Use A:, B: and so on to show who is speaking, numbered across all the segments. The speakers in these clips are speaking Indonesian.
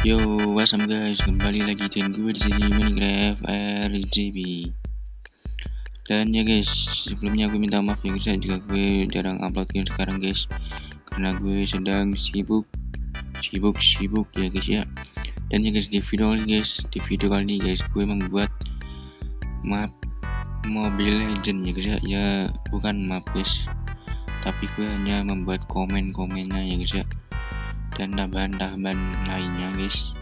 A: Yo, what's up guys? Kembali lagi dengan gue di sini Minecraft RGB. Dan ya guys, sebelumnya gue minta maaf ya guys ya, jika gue jarang upload game sekarang guys, karena gue sedang sibuk ya guys ya. Dan ya guys, di video kali ini guys, gue membuat map Mobile Legend ya guys ya. Ya bukan map guys, tapi gue hanya membuat komen-komennya ya guys ya, dan tambahan-tambahan lainnya guys.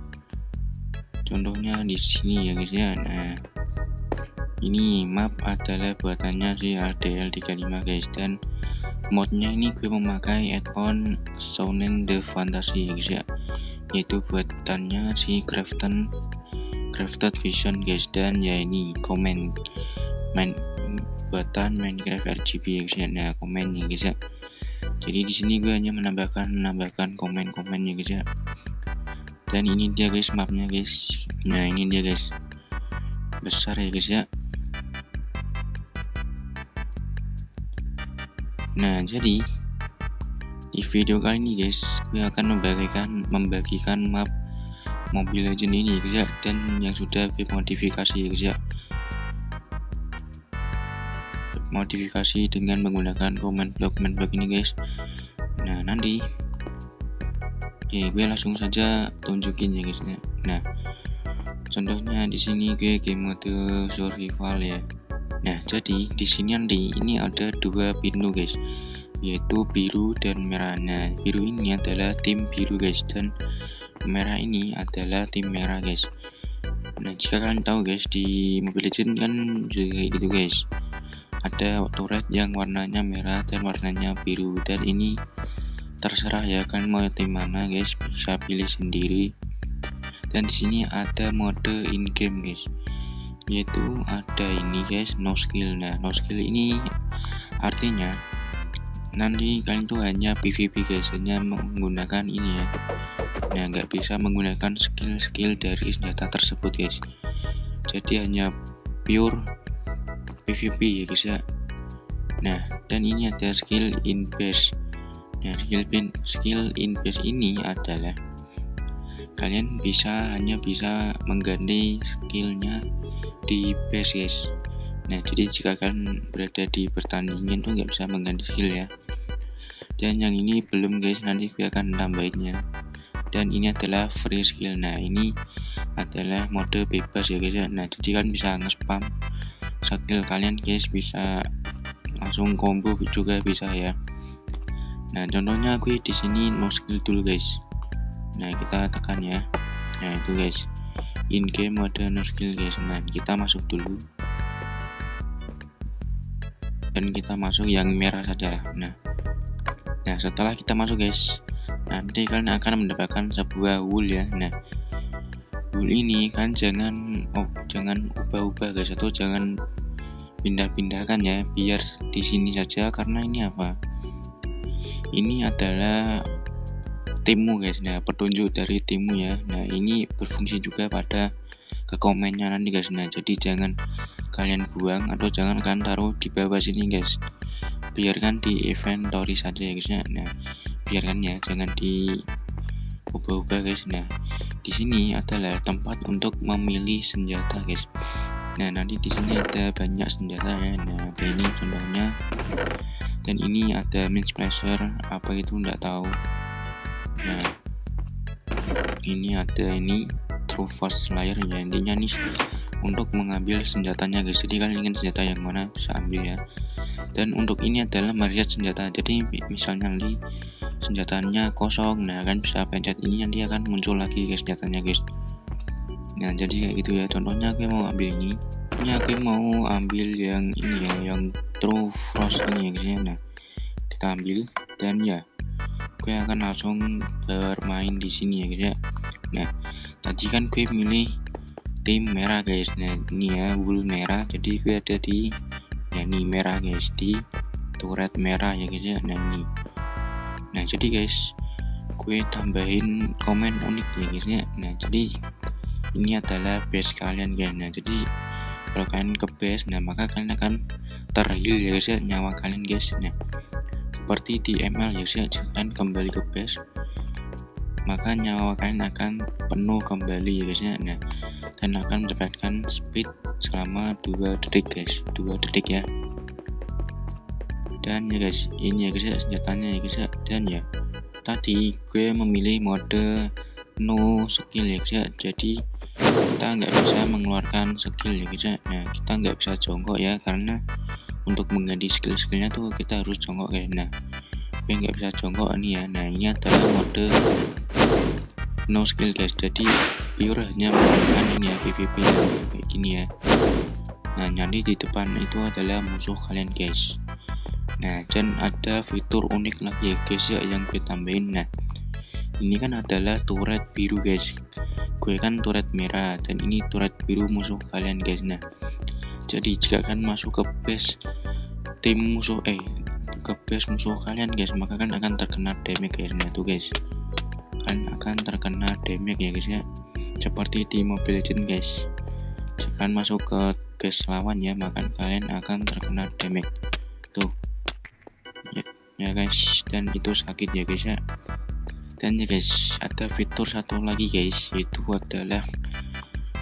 A: Contohnya di sini ya guys ya. Nah, ini map adalah buatannya si ADL35 guys, dan modnya ini gue memakai add-on Shonen The Fantasy ya guys ya, yaitu buatannya si Crafted Vision guys. Dan ya ini buatan Minecraft RGB ya guys ya. Nah, komen ya guys ya. Jadi di sini gue hanya menambahkan komen-komen ya guys ya. Dan ini dia guys mapnya guys. Nah, ini dia guys, besar ya guys ya. Nah, jadi di video kali ini guys, gue akan membagikan map Mobile Legend ini guys ya, dan yang sudah gue modifikasi ya guys ya. Modifikasi dengan menggunakan comment block ini guys. Nah, nanti gue langsung saja tunjukin ya guys ya. Nah, contohnya di sini gue game mode survival ya. Nah, jadi di sini nanti ini ada dua pintu guys, yaitu biru dan merah. Nah, biru ini adalah tim biru guys, dan merah ini adalah tim merah guys. Nah, jika kalian tahu guys, di Mobile Legends kan juga kayak gitu guys, ada turret yang warnanya merah dan warnanya biru, dan ini terserah ya kan mau tim mana guys, bisa pilih sendiri. Dan di sini ada mode in game guys, yaitu ada ini guys, no skill. Nah, no skill ini artinya nanti kalian tuh hanya PvP guys, hanya menggunakan ini ya. Nah, nggak bisa menggunakan skill dari senjata tersebut guys, jadi hanya pure PvP ya guys ya. Nah, dan ini ada skill in base. Nah, skill in base ini adalah kalian hanya bisa mengganti skillnya di base guys. Nah, jadi jika kalian berada di pertandingan tuh nggak bisa mengganti skill ya. Dan yang ini belum guys, nanti gue akan tambahinnya. Dan ini adalah free skill. Nah, ini adalah mode bebas ya guys ya. Nah, jadi kalian bisa nge-spam skill kalian guys, bisa langsung combo juga bisa ya. Nah, contohnya gue di sini no skill dulu guys. Nah, kita tekan ya. Nah, itu guys, in game mode no skill guys. Nah, kita masuk dulu, dan kita masuk yang merah saja lah. Nah, setelah kita masuk guys, nanti kalian akan mendapatkan sebuah wool ya. Nah, wool ini kan jangan ubah-ubah guys, atau jangan pindah-pindahkan ya, biar di sini saja, karena ini apa? Ini adalah timmu guys. Nah, petunjuk dari timmu ya. Nah, ini berfungsi juga pada ke komennya nanti guys. Nah, jadi jangan kalian buang atau jangan kalian taruh di bawah sini guys, biarkan di inventory saja ya guys ya. Nah, biarkan ya, jangan di ubah-ubah guys. Nah, di sini adalah tempat untuk memilih senjata guys. Nah, nanti di sini ada banyak senjata ya. Nah, ada ini contohnya, dan ini ada min splasher, apa itu enggak tahu. Nah, ini ada ini true fast slayer ya, intinya nih untuk mengambil senjatanya guys. Jadi kalian ingin senjata yang mana bisa ambil ya. Dan untuk ini adalah meriat senjata, jadi misalnya nanti senjatanya kosong, nah kan bisa pencet ini, nanti akan muncul lagi guys senjatanya guys. Nah, jadi kayak gitu ya. Contohnya aku mau ambil ini aku mau ambil yang ini ya, yang true frost ini ya guys ya. Nah, kita ambil, dan ya gue akan langsung bermain di sini ya guys ya. Nah, tadi kan gue milih tim merah guys. Nah, ini ya wool merah, jadi gue ada di ya ini merah guys, di turret merah ya guys ya. Nah, ini. Nah, jadi guys, gue tambahin komen unik ya guys ya. Nah, jadi ini adalah base kalian guys. Nah, jadi kalau kalian ke base, nah maka kalian akan terheal ya guys ya, nyawa kalian guys. Nah, seperti di ML ya guys ya, kalian kembali ke base, maka nyawa kalian akan penuh kembali ya guys ya. Nah, dan akan mendapatkan speed selama 2 detik guys, 2 detik ya. Dan ya guys, ini ya guys ya senjatanya ya guys ya. Dan ya tadi gue memilih mode no skill ya guys ya, jadi kita nggak bisa mengeluarkan skill ya guys ya. Nah, kita nggak bisa jongkok ya, karena untuk mengganti skill-skillnya tuh kita harus jongkok guys. Nah, gue nggak bisa jongkok nih ya. Nah, ini adalah mode no skill guys, jadi pure hanya menggunakan ini ya, PvP kayak gini ya. Nah, nanti di depan itu adalah musuh kalian guys. Nah, dan ada fitur unik lagi ya guys ya yang gue tambahin. Nah, ini kan adalah turret biru guys, gue kan turret merah dan ini turret biru musuh kalian guys. Nah, jadi jika kalian masuk ke base tim musuh ke base musuh kalian guys, maka kan akan terkena damage guys. Nah tuh guys, kan akan terkena damage ya guys ya, seperti di Mobile Legends guys. Jika kalian masuk ke base lawan ya, maka kalian akan terkena damage tuh ya guys, dan itu sakit ya guys ya. Dan ya guys, ada fitur satu lagi guys, yaitu adalah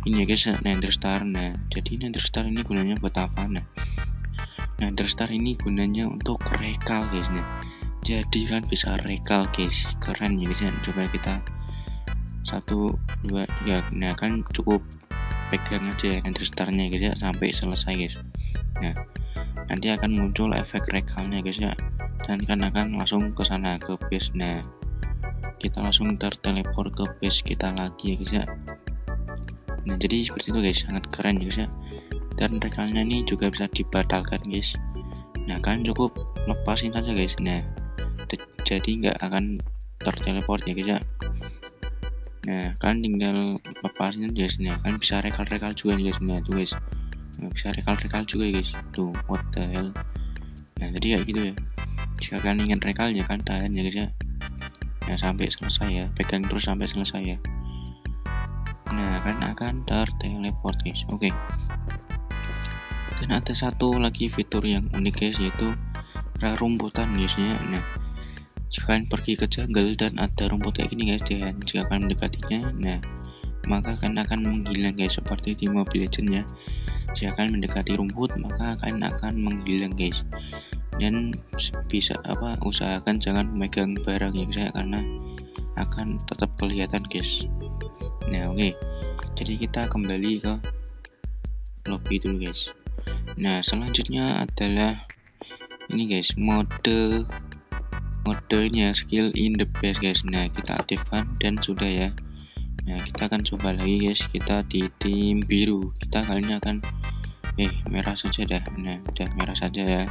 A: ini ya guys, Nether Star. Nah, jadi Nether Star ini gunanya buat apa? Nah, Nether Star ini gunanya untuk recall guys. Nah, jadi kan bisa recall guys, keren ya guys ya. Coba kita 1, 2, 3. Nah, kan cukup pegang aja ya Nether Star-nya guys ya sampai selesai guys. Nah, nanti akan muncul efek recall-nya guys ya, dan kan akan langsung ke sana ke base. Nah, kita langsung terteleport ke base kita lagi ya guys ya. Nah, jadi seperti itu guys, sangat keren ya guys ya. Dan recall-nya ini juga bisa dibatalkan guys. Nah, kalian cukup lepasin saja guys. Nah, jadi nggak akan terteleport ya guys ya. Nah, kalian tinggal lepasin guys. Nah, kan bisa recall juga guys. Nah tuh guys, nah, bisa recall juga guys. Tuh, what the hell. Nah, jadi kayak gitu ya. Jika kalian ingin recall ya kan tahan ya guys ya. Nah, sampai selesai ya, pegang terus sampai selesai ya. Nah, kan akan terteleport guys. Oke. Dan ada satu lagi fitur yang unik guys, yaitu rumputan guys ya. Nah, jika kalian pergi ke jungle dan ada rumput kayak gini guys, dan jika kalian mendekatinya, nah maka kalian akan menghilang guys, seperti di Mobile Legends ya. Jika kalian mendekati rumput, maka kalian akan menghilang guys. Dan bisa usahakan jangan memegang barang ya guys ya, karena akan tetap kelihatan guys. Nah, oke. Jadi kita kembali ke lobby dulu guys. Nah, selanjutnya adalah ini guys, mode ini ya, skill in the base guys. Nah, kita aktifkan dan sudah ya. Nah, kita akan coba lagi guys, kita di tim biru. Kita kali ini akan merah saja dah. Nah, udah merah saja ya.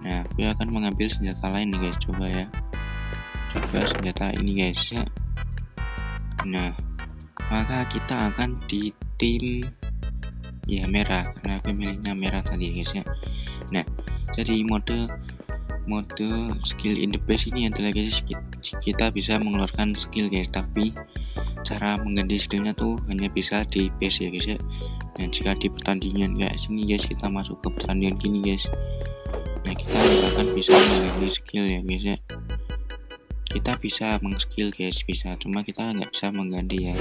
A: Nah, gue akan mengambil senjata lain nih guys, coba ya. Coba senjata ini guys ya. Nah, maka kita akan di tim ya merah, karena aku milihnya merah tadi guys ya. Nah, jadi mode skill in the base ini adalah guys, kita bisa mengeluarkan skill guys, tapi cara mengganti skillnya tuh hanya bisa di base ya guys ya. Nah, jika di pertandingan kayak sini guys, kita masuk ke pertandingan gini guys, nah kita akan bisa mengganti skill ya guys ya. Kita bisa meng-skill guys, bisa, cuma kita nggak bisa mengganti ya.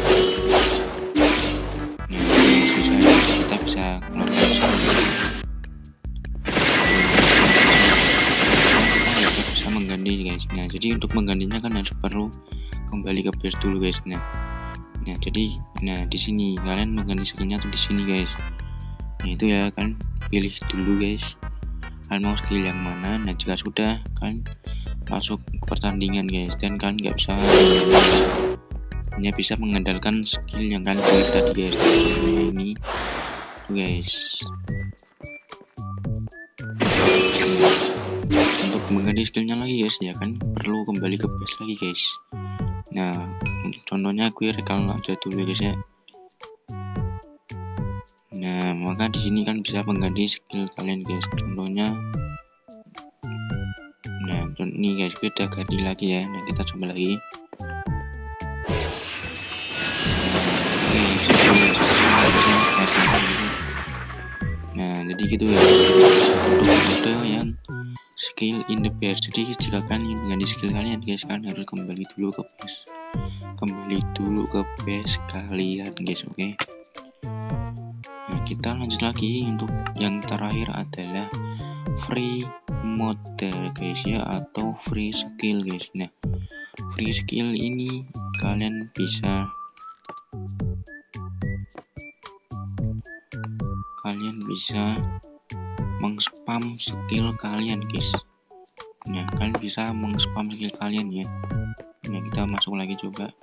A: Nah, kita bisa mengeluarkan skill guys. Kita nggak bisa mengganti guys. Nah, jadi untuk menggantinya kan harus perlu kembali ke base dulu guys. Nah jadi di sini kalian mengganti skillnya tuh di sini guys. Nah, itu ya, kan pilih dulu guys, kalian mau skill yang mana. Nah, jika sudah, kalian masuk ke pertandingan guys, dan kalian nggak bisa hanya bisa mengandalkan skill yang kalian pilih tadi guys. Nah, ini tuh guys. Untuk mengganti skillnya lagi guys ya, kan perlu kembali ke base lagi guys. Nah, contohnya gue recall aja dulu guys ya. Nah, maka di sini kan bisa mengganti skill kalian guys. Contohnya, nah ini guys, gue udah ganti lagi ya. Nah, kita coba lagi. Nah, jadi gitu ya. Untuk mode yang skill in the base. Jadi jika kalian ingin mengganti skill kalian guys, kalian harus kembali dulu ke base kalian guys. Oke. Nah, kita lanjut lagi. Untuk yang terakhir adalah free mode guys ya, atau free skill guys. Nah, free skill ini kalian bisa mengspam skill kalian guys. Nah, kalian bisa mengspam skill kalian ya. Nah, kita masuk lagi coba.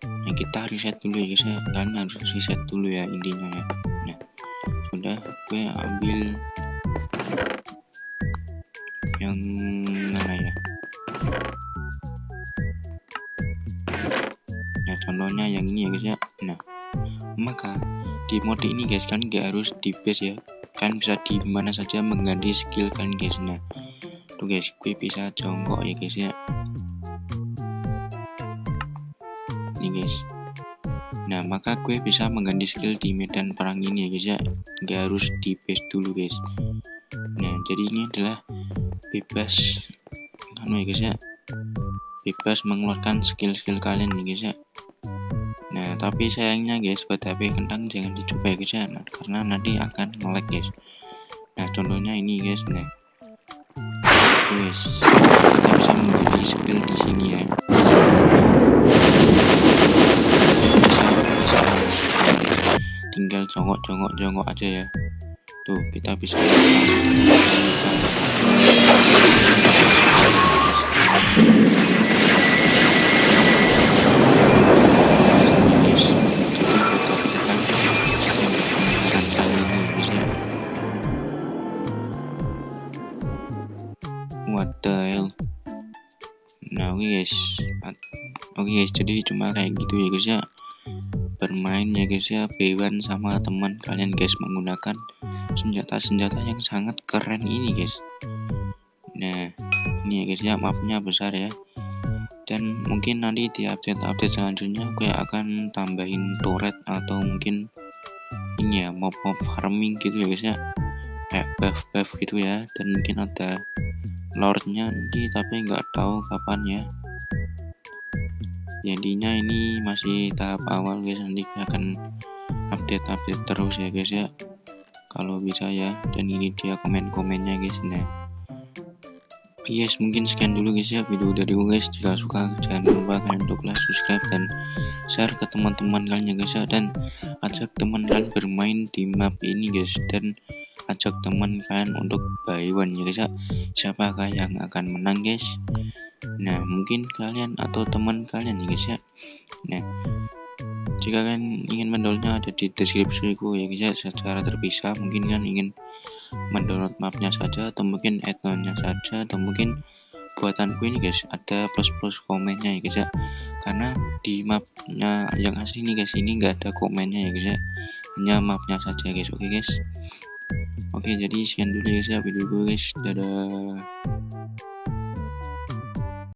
A: Nah, kita reset dulu ya guys ya. Kalian harus reset dulu ya intinya ya. Nah, sudah, gue ambil yang mana ya. Nah, contohnya yang ini ya guys ya. Nah, maka di mode ini guys, kan gak harus di base ya, kan bisa di mana saja mengganti skill kan guys. Nah, tuh guys, gue bisa jongkok ya guys ya. Nih guys. Nah, maka gue bisa mengganti skill di medan perang ini ya guys ya, gak harus di base dulu guys. Nah, jadi ini adalah bebas kan ya guys ya, bebas mengeluarkan skill-skill kalian ya guys ya. Nah, tapi sayangnya guys, buat HP kentang jangan dicoba ya guys ya, karena nanti akan nge-lag guys. Nah, contohnya ini guys. Nah, guys, kita bisa membeli skill di sini ya. Bisa tinggal jongkok aja ya. Tuh, kita bisa what the hell. Nah, oke guys, jadi cuma kayak gitu ya guys ya, bermain ya guys ya, B1 sama teman kalian guys, menggunakan senjata-senjata yang sangat keren ini guys. Nah, ini ya guys ya, mapnya besar ya, dan mungkin nanti di update selanjutnya gue akan tambahin turret atau mungkin ini ya, mob farming gitu ya guys ya, kayak buff gitu ya, dan mungkin ada lordnya nanti, tapi nggak tahu kapan ya. Jadinya ini masih tahap awal guys, nanti akan update terus ya guys ya, kalau bisa ya. Dan ini dia komen-komennya guys. Nah, yes, mungkin sekian dulu guys ya video dari gue guys. Jika suka jangan lupa kalian untuk like, subscribe, dan share ke teman-teman kalian ya guys ya, dan ajak teman kalian bermain di map ini guys, dan ajak teman kalian untuk buy one ya guys ya. Siapakah yang akan menang guys? Nah, mungkin kalian atau teman kalian ya guys ya. Nah, jika kalian ingin mendownloadnya ada di deskripsiku ya guys ya, secara terpisah. Mungkin kan ingin mendownload mapnya saja, atau mungkin add-onnya saja, atau mungkin buatanku ini guys, ada plus komennya ya guys ya, karena di mapnya yang asli nih guys, ini nggak ada komennya ya guys ya, hanya mapnya saja guys. Oke guys, oke, jadi sekian dulu ya guys ya video gue guys, dadah.